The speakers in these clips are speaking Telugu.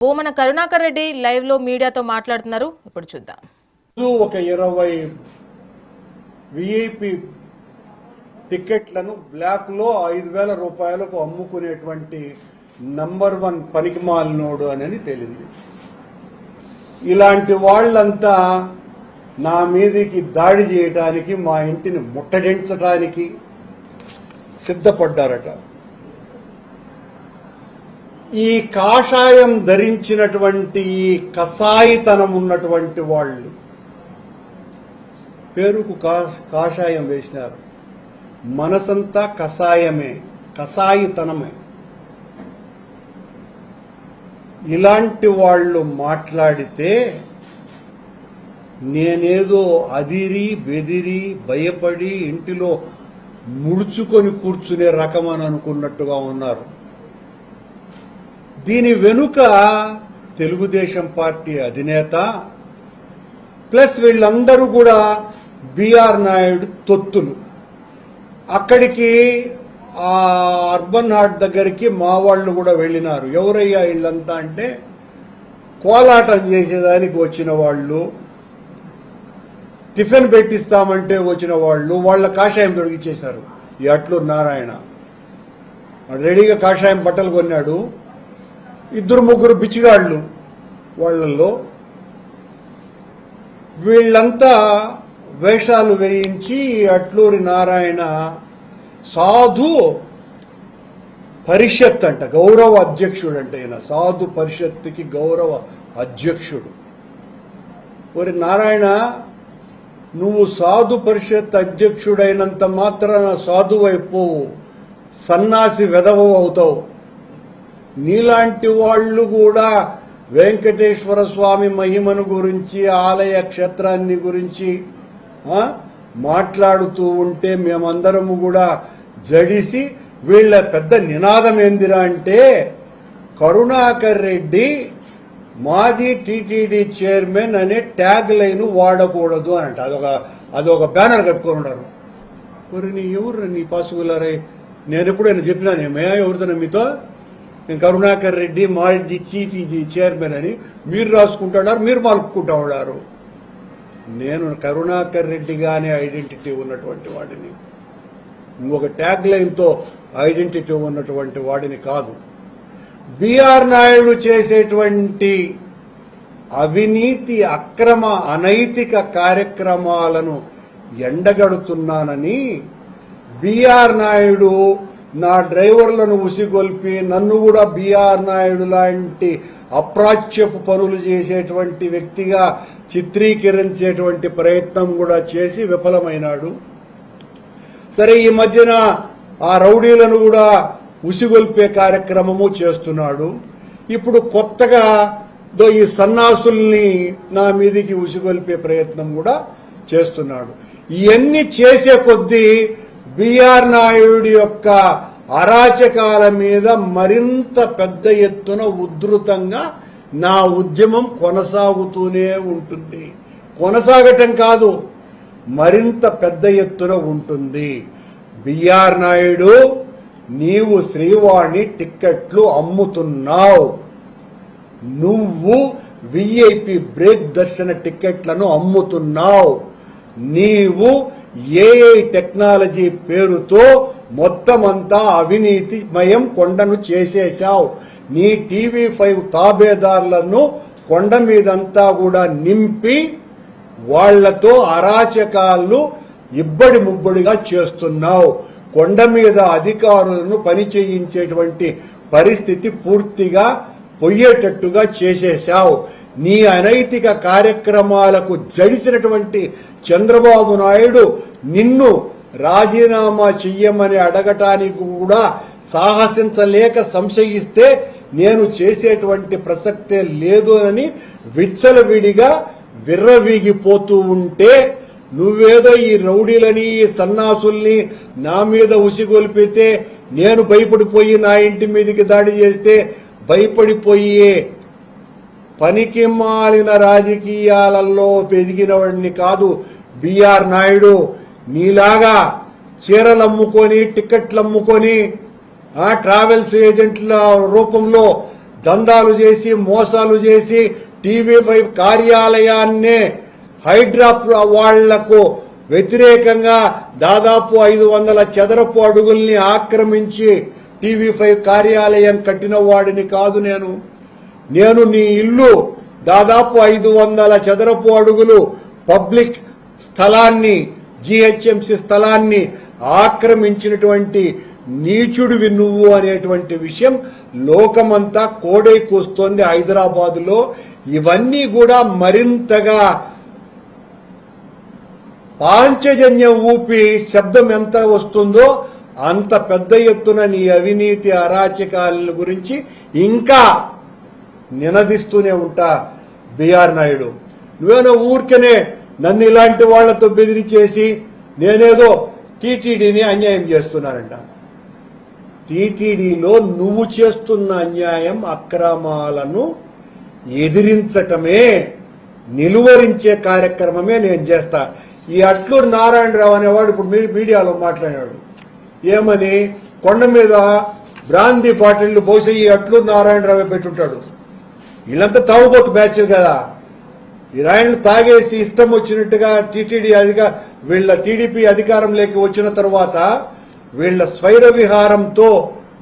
భూమన కరుణాకర్ రెడ్డి లైవ్ లో మీడియాతో మాట్లాడుతున్నారు. ఇప్పుడు చూద్దాం. ఒక 20 విఐపి టికెట్లను బ్లాక్ లో 5,000 రూపాయలకు అమ్ముకునేటువంటి నంబర్ 1 పనికిమాలినోడు అని తేలింది. ఇలాంటి వాళ్ళంతా నా మీదికి దాడి చేయడానికి, మా ఇంటిని ముట్టడించడానికి సిద్ధపడ్డారట. ఈ కాషాయం ధరించినటువంటి ఈ కసాయితనం ఉన్నటువంటి వాళ్ళు పేరుకు కాషాయం వేసినారు. మనసంతా కసాయమే, కసాయితనమే. ఇలాంటి వాళ్ళు మాట్లాడితే నేనేదో అదిరి బెదిరి భయపడి ఇంటిలో ముడుచుకొని కూర్చునే రకమని అనుకున్నట్టుగా ఉన్నారు. దీని వెనుక తెలుగుదేశం పార్టీ అధినేత ప్లస్ వీళ్ళందరూ కూడా బిఆర్ నాయుడు తొత్తులు. అక్కడికి ఆ అర్బన్ హార్ట్ దగ్గరికి మా వాళ్ళు కూడా వెళ్ళినారు. ఎవరయ్యా వీళ్ళంతా అంటే కోలాటం చేసేదానికి వచ్చిన వాళ్ళు, టిఫిన్ పెట్టిస్తామంటే వచ్చిన వాళ్ళు. వాళ్ళ కాషాయం దొరికిచ్చేశారు. ఈ అట్లూరు నారాయణ రెడీగా కాషాయం బట్టలు కొన్నాడు. 2-3 బిచ్చిగాళ్లు వాళ్లలో. వీళ్ళంతా వేషాలు వేయించి అట్లూరి నారాయణ సాధు పరిషత్ అంట, గౌరవ అధ్యక్షుడు అంట. ఈయన సాధు పరిషత్తుకి గౌరవ అధ్యక్షుడు. ఒరి నారాయణ, నువ్వు సాధు పరిషత్ అధ్యక్షుడైనంత మాత్రాన సాధువైపోవు, సన్నాసి వెధవ అవుతావు. నీలాంటి వాళ్ళు కూడా వెంకటేశ్వర స్వామి మహిమను గురించి, ఆలయ క్షేత్రాన్ని గురించి మాట్లాడుతూ ఉంటే మేమందరము కూడా జడిసి, వీళ్ళ పెద్ద నినాదం ఏందిరా అంటే కరుణాకర్ రెడ్డి మాజీ టీటీడీ చైర్మన్ అనే ట్యాగ్ లైన్ వాడకూడదు అని అంట. అదొక బ్యానర్ కట్టుకొని ఉన్నారు. మరి నీ ఎవరు నీ పాసుగులారే? నేను ఎప్పుడైనా చెప్పినానేమే ఎవరితో మీతో? నేను కరుణాకర్ రెడ్డి మాజీ టీటీడీ చైర్మన్ అని మీరు రాసుకుంటున్నారు, మీరు మలుపుకుంటా ఉన్నారు. నేను కరుణాకర్ రెడ్డిగానే ఐడెంటిటీ ఉన్నటువంటి వాడిని, ఇంకొక ట్యాగ్ లైన్తో ఐడెంటిటీ ఉన్నటువంటి వాడిని కాదు. బిఆర్ నాయుడు చేసేటువంటి అవినీతి, అక్రమ, అనైతిక కార్యక్రమాలను ఎండగడుతున్నానని బిఆర్ నాయుడు నా డ్రైవర్లను ఉసిగొల్పి నన్ను కూడా బిఆర్ నాయుడు లాంటి అప్రాచ్యపు పనులు చేసేటువంటి వ్యక్తిగా చిత్రీకరించేటువంటి ప్రయత్నం కూడా చేసి విఫలమైనాడు. సరే, ఈ మధ్యన ఆ రౌడీలను కూడా ఉసిగొల్పే కార్యక్రమము చేస్తున్నాడు. ఇప్పుడు కొత్తగా ఈ సన్నాసుల్ని నా మీదికి ఉసిగొల్పే ప్రయత్నం కూడా చేస్తున్నాడు. ఇవన్నీ చేసే కొద్దీ బిఆర్ నాయుడు యొక్క అరాచకాల మీద మరింత పెద్ద ఎత్తున ఉధృతంగా నా ఉద్యమం కొనసాగుతూనే ఉంటుంది. కొనసాగటం కాదు, మరింత పెద్ద ఎత్తున ఉంటుంది. బిఆర్ నాయుడు, నీవు శ్రీవాణి టిక్కెట్లు అమ్ముతున్నావు. నువ్వు విఐపి బ్రేక్ దర్శన టిక్కెట్లను అమ్ముతున్నావు. నీవు ఏఐ టెక్నాలజీ పేరుతో మొత్తమంతా అవినీతిమయం కొండను చేసేశావు. నీ TV5 తాబేదారులను కొండ మీదంతా కూడా నింపి వాళ్లతో అరాచకాలను ఇబ్బడి ముబ్బడిగా చేస్తున్నావు. కొండ మీద అధికారులను పని చేయించేటువంటి పరిస్థితి పూర్తిగా పోయేటట్టుగా చేసేశావు. నీ అనైతిక కార్యక్రమాలకు జడిసినటువంటి చంద్రబాబు నాయుడు నిన్ను రాజీనామా చెయ్యమని అడగటానికి కూడా సాహసించలేక సంశయిస్తే నేను చేసేటువంటి ప్రసక్తే లేదు అని విచ్చలవిడిగా విర్రవీగిపోతూ ఉంటే, నువ్వేదో ఈ రౌడీలని, ఈ సన్నాసుల్ని నా మీద ఉసిగొల్పితే నేను భయపడిపోయి నా ఇంటి మీదకి దాడి చేస్తే భయపడిపోయే పనికి మాలిన రాజకీయాలలో పెరిగినవాడిని కాదు బిఆర్ నాయుడు. నీలాగా చీరలు అమ్ముకొని, టికెట్లు అమ్ముకొని, ట్రావెల్స్ ఏజెంట్ల రూపంలో దందాలు చేసి మోసాలు చేసి TV5 కార్యాలయాన్నే హైడ్రా వాళ్లకు వ్యతిరేకంగా దాదాపు 500 చదరపు అడుగుల్ని ఆక్రమించి TV5 కార్యాలయం కట్టిన వాడిని కాదు నేను నీ ఇల్లు దాదాపు 500 చదరపు అడుగులు పబ్లిక్ స్థలాన్ని GHMC స్థలాన్ని ఆక్రమించినటువంటి నీచుడివి నువ్వు అనేటువంటి విషయం లోకమంతా కోడై కూస్తోంది హైదరాబాదులో. ఇవన్నీ కూడా మరింతగా పాంచజన్యం ఊపి శబ్దం ఎంత వస్తుందో అంత పెద్ద ఎత్తున నీ అవినీతి అరాచకాల గురించి ఇంకా నినదిస్తూనే ఉంటా. బిఆర్ నాయుడు, నువ్వేనో ఊరికనే నన్ను ఇలాంటి వాళ్లతో బెదిరించేసి నేనేదో టీటీడీని అన్యాయం చేస్తున్నానంట. టీటీడీలో నువ్వు చేస్తున్న అన్యాయం అక్రమాలను ఎదిరించటమే, నిలువరించే కార్యక్రమమే నేను చేస్తా. ఈ అట్లూరు నారాయణరావు అనేవాడు ఇప్పుడు మీడియాలో మాట్లాడాడు. ఏమని? కొండ మీద బ్రాందీ బాటిళ్లు బహుశా ఈ అట్లూరు నారాయణరావే పెట్టుంటాడు. వీళ్ళంతా తాగుబోతు బ్యాచ్ కదా. ఈ రాయలు తాగేసి ఇష్టం వచ్చినట్టుగా వీళ్ళ టీడీపీ అధికారంలోకి వచ్చిన తర్వాత వీళ్ళ స్వైర విహారంతో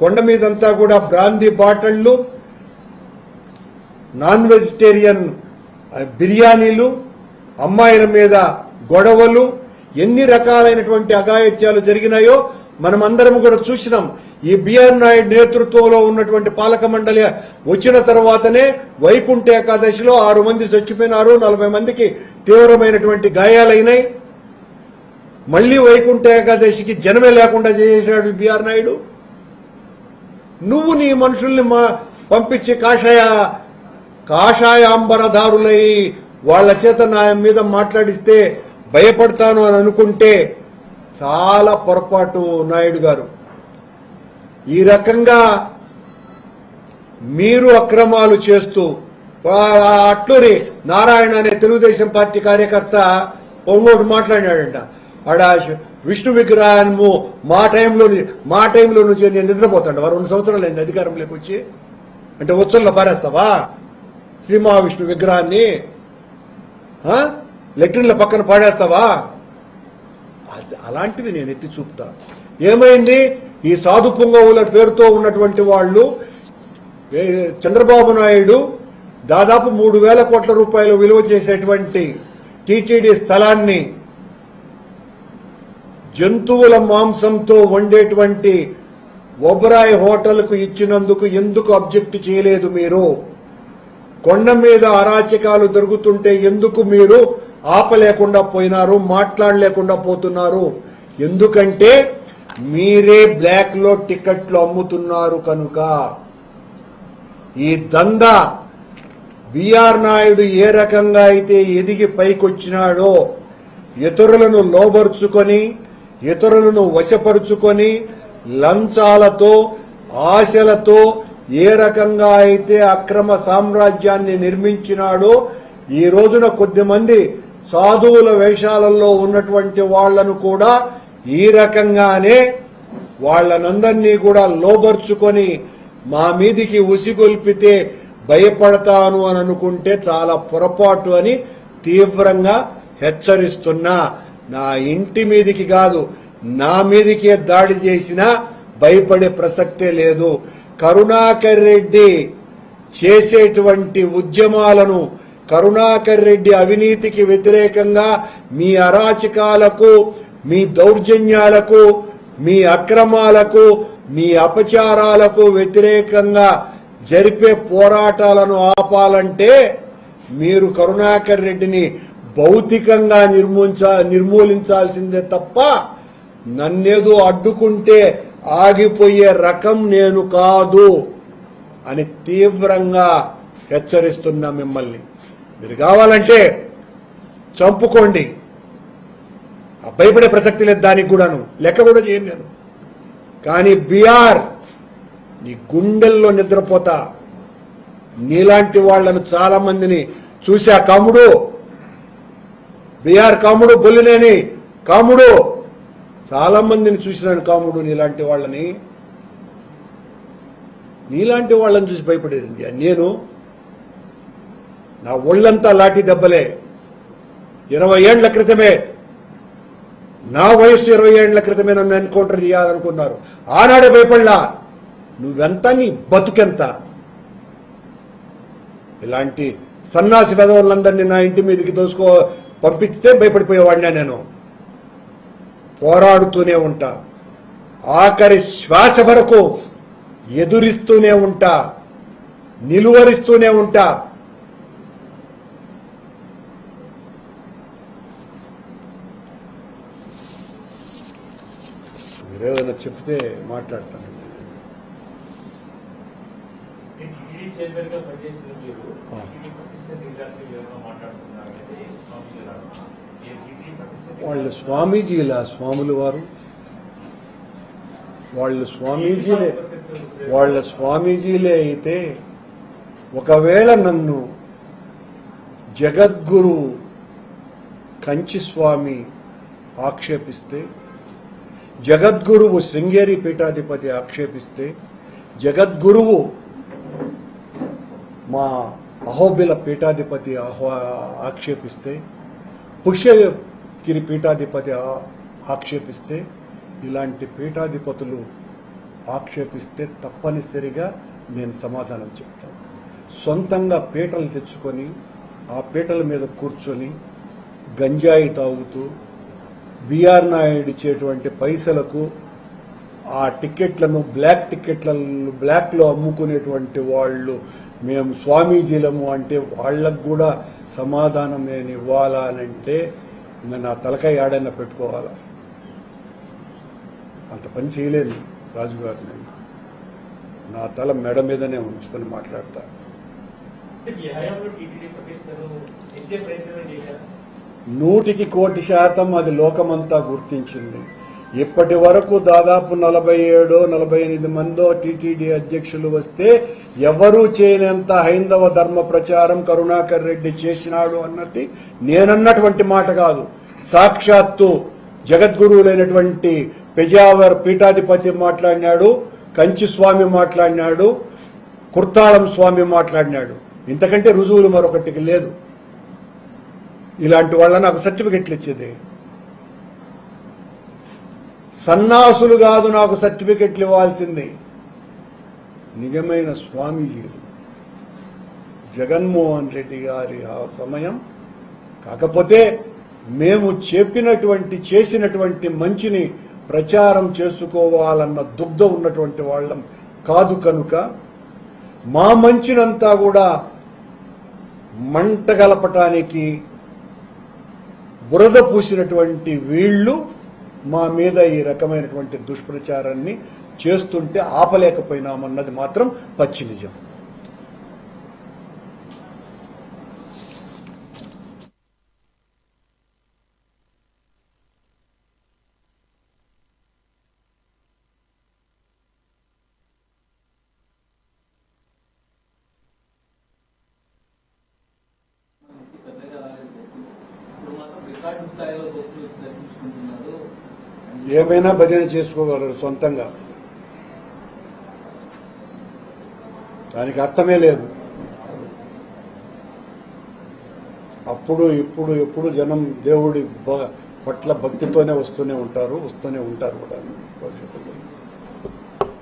కొండ మీదంతా కూడా బ్రాందీ బాటిళ్లు, నాన్ వెజిటేరియన్ బిర్యానీలు, అమ్మాయిల మీద గొడవలు, ఎన్ని రకాలైనటువంటి అఘాయిత్యాలు జరిగినాయో మనమందరం కూడా చూసినాం. ఈ బిఆర్ నాయుడు నేతృత్వంలో ఉన్నటువంటి పాలక మండలి వచ్చిన తర్వాతనే వైకుంఠ ఏకాదశిలో 6 మంది చచ్చిపోయినారు, 40 మందికి తీవ్రమైనటువంటి గాయాలైనాయి. మళ్లీ వైకుంఠ ఏకాదశికి జనమే లేకుండా చేశాడు బిఆర్ నాయుడు. నువ్వు నీ మనుషుల్ని పంపించి కాషాయాంబరధారులై వాళ్ల చేత నా మీద మాట్లాడిస్తే భయపడతాను అని అనుకుంటే చాలా పొరపాటు నాయుడు గారు. ఈ రకంగా మీరు అక్రమాలు చేస్తూ అట్లూరి నారాయణ అనే తెలుగుదేశం పార్టీ కార్యకర్త పొంగోడు మాట్లాడినాడంట. ఆడ విష్ణు విగ్రహాన్ని మా టైంలో నుంచి నేను నిద్రపోతాడు. 2 సంవత్సరాలు అయింది అధికారంలోకి వచ్చి. అంటే ఉత్సవంలో పారేస్తావా శ్రీ మహావిష్ణు విగ్రహాన్ని? లెట్రిన్ల పక్కన పాడేస్తావా? అలాంటివి నేను ఎత్తి చూపుతా. ఏమైంది? ఈ సాధు పొంగవుల పేరుతో ఉన్నటువంటి వాళ్ళు చంద్రబాబు నాయుడు దాదాపు 3,000 కోట్ల రూపాయలు విలువ చేసేటువంటి టీటీడీ స్థలాన్ని జంతువుల మాంసంతో వండేటువంటి ఒబరాయ్ హోటల్కు ఇచ్చినందుకు ఎందుకు అబ్జెక్ట్ చేయలేదు మీరు? కొండ మీద అరాచకాలు జరుగుతుంటే ఎందుకు మీరు ఆపలేకుండా పోయినారు, మాట్లాడలేకుండా పోతున్నారు? ఎందుకంటే మీరే బ్లాక్ లో టికెట్లు అమ్ముతున్నారు కనుక. ఈ దందా బిఆర్ నాయుడు ఏ రకంగా అయితే ఎదిగి పైకొచ్చినాడో, ఇతరులను లోబర్చుకొని, ఇతరులను వశపరుచుకొని, లంచాలతో, ఆశలతో ఏ రకంగా అయితే అక్రమ సామ్రాజ్యాన్ని నిర్మించినాడో, ఈ రోజున కొద్దిమంది సాధువుల వేషాలలో ఉన్నటువంటి వాళ్లను కూడా ఈ రకంగానే వాళ్లనందరినీ కూడా లోబర్చుకొని మా మీదికి ఉసిగొల్పితే భయపడతాను అని అనుకుంటే చాలా పొరపాటు అని తీవ్రంగా హెచ్చరిస్తున్నా. నా ఇంటి మీదికి కాదు, నా మీదికే దాడి చేసినా భయపడే ప్రసక్తే లేదు. కరుణాకర్ రెడ్డి చేసేటువంటి ఉద్యమాలను, కరుణాకర్ రెడ్డి అవినీతికి వ్యతిరేకంగా మీ అరాచకాలకు, మీ దౌర్జన్యాలకు, మీ అక్రమాలకు, మీ అపచారాలకు వ్యతిరేకంగా జరిపే పోరాటాలను ఆపాలంటే మీరు కరుణాకర్ రెడ్డిని భౌతికంగా నిర్మూలించాల్సిందే తప్ప నన్నేదో అడ్డుకుంటే ఆగిపోయే రకం నేను కాదు అని తీవ్రంగా హెచ్చరిస్తున్నా మిమ్మల్ని. మీరు కావాలంటే చంపుకోండి, భయపడే ప్రసక్తి లేదు. దానికి కూడాను లెక్క కూడా చేయను నేను. కానీ బిఆర్ నీ గుండెల్లో నిద్రపోతా. నీలాంటి వాళ్లను చాలా మందిని చూసా. కాముడు, బిఆర్ కాముడు, బొల్లినేని కాముడు, చాలా మందిని చూసినాను కాముడు నీలాంటి వాళ్ళని. నీలాంటి వాళ్ళని చూసి భయపడేది నేను. నా ఒళ్ళంతా లాఠీ దెబ్బలే. 20 ఏళ్ల క్రితమే, నా వయసు 20 ఏళ్ల క్రితమే నన్ను ఎన్కౌంటర్ చేయాలనుకున్నారు. ఆనాడే భయపడలా. నువ్వెంత, నీ బతుకెంత? ఇలాంటి సన్నాసి పెదవులందరినీ నా ఇంటి మీదకి పంపిస్తే భయపడిపోయేవాడినా నేను. పోరాడుతూనే ఉంటా, ఆఖరి శ్వాస వరకు ఎదురిస్తూనే ఉంటా, నిలువరిస్తూనే ఉంటా. మీరేమైనా చెప్తే మాట్లాడతానండి. వాళ్ళు స్వామీజీలా, స్వాములు వారు వాళ్ళ స్వామీజీలే అయితే, ఒకవేళ నన్ను జగద్గురు కంచి స్వామి ఆక్షేపిస్తే, జగద్గురువు శృంగేరి పీఠాధిపతి ఆక్షేపిస్తే, జగద్గురువు మా అహోబిల పీఠాధిపతి ఆక్షేపిస్తే, పుష్యగిరి పీఠాధిపతి ఆక్షేపిస్తే, ఇలాంటి పీఠాధిపతులు ఆక్షేపిస్తే తప్పనిసరిగా నేను సమాధానం చెప్తాను. సొంతంగా పీటలు తెచ్చుకొని ఆ పీటల మీద కూర్చొని గంజాయి తాగుతూ బిఆర్ నాయుడు ఇచ్చేటువంటి పైసలకు ఆ టికెట్లను బ్లాక్లో అమ్ముకునేటువంటి వాళ్ళు మేము స్వామీజీలము అంటే వాళ్ళకు కూడా సమాధానం నేను ఇవ్వాలా అని అంటే ఇంకా నా తలకాయ ఆడైనా పెట్టుకోవాలా. అంత పని చేయలేను రాజుగారు. నేను నా తల మెడ మీదనే ఉంచుకొని మాట్లాడతా. 100% అది లోకమంతా గుర్తించింది. ఇప్పటి వరకు దాదాపు 47-48 మందో టీటీడీ అధ్యక్షులు వస్తే ఎవరూ చేయనంత హైందవ ధర్మ ప్రచారం కరుణాకర్ రెడ్డి చేసినాడు అన్నది నేనన్నటువంటి మాట కాదు. సాక్షాత్తు జగద్గురువులైనటువంటి పెజావర్ పీఠాధిపతి మాట్లాడినాడు, కంచి స్వామి మాట్లాడినాడు, కుర్తాళం స్వామి మాట్లాడినాడు. ఇంతకంటే రుజువులు మరొకటికి లేదు. ఇలాంటి వాళ్ళ నాకు సర్టిఫికెట్లు ఇచ్చేది. సన్నాసులు కాదు నాకు సర్టిఫికెట్లు ఇవ్వాల్సింది, నిజమైన స్వామీజీలు. జగన్మోహన్ రెడ్డి గారి ఆ సమయం. కాకపోతే మేము చేసినటువంటి మంచిని ప్రచారం చేసుకోవాలన్న దుగ్ధ ఉన్నటువంటి వాళ్ళం కాదు కనుక మా మంచినంతా కూడా మంటగలపటానికి బురద పూసినటువంటి వీళ్లు మా మీద ఈ రకమైనటువంటి దుష్ప్రచారాన్ని చేస్తుంటే ఆపలేకపోయినామన్నది మాత్రం పచ్చి నిజం. ఏమైనా భజన చేసుకోగలరు సొంతంగా, దానికి అర్థమే లేదు. అప్పుడు ఇప్పుడు ఎప్పుడు జనం దేవుడి పట్ల భక్తితోనే వస్తూనే ఉంటారు కూడా భవిష్యత్తులో.